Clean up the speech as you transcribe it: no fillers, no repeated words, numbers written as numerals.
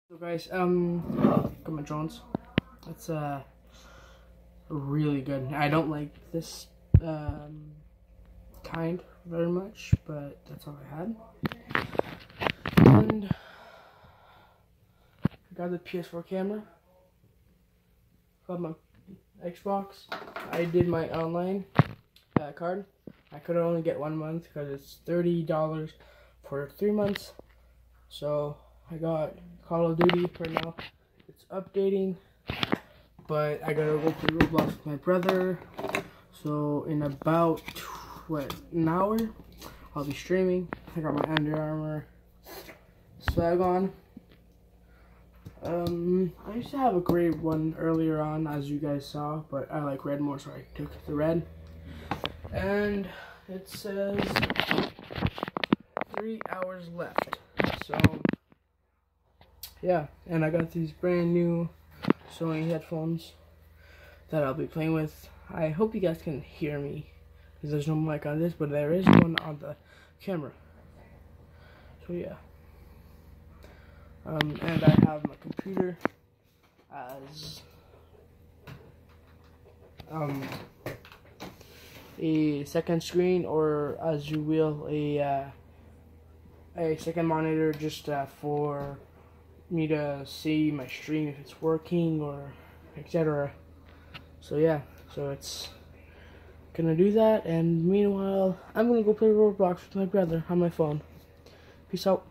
So guys, got my drones. That's really good. I don't like this kind very much, but that's all I had. And I got the ps4 camera. Got my Xbox. I did my online card. I could only get 1 month because it's $30 for 3 months. So I got Call of Duty for now. It's updating, but I gotta go play Roblox with my brother. So in about an hour, I'll be streaming. I got my Under Armour swag on. I used to have a gray one earlier on, as you guys saw, but I like red more, so I took the red. And it says 3 hours left. So yeah, and I got these brand new Sony headphones that I'll be playing with. I hope you guys can hear me because there's no mic on this, but there is one on the camera. So yeah. And I have my computer as a second screen, or as you will, a second monitor, just for me to see my stream if it's working or etc. So yeah, so it's gonna do that, and meanwhile I'm gonna go play Roblox with my brother on my phone. Peace out.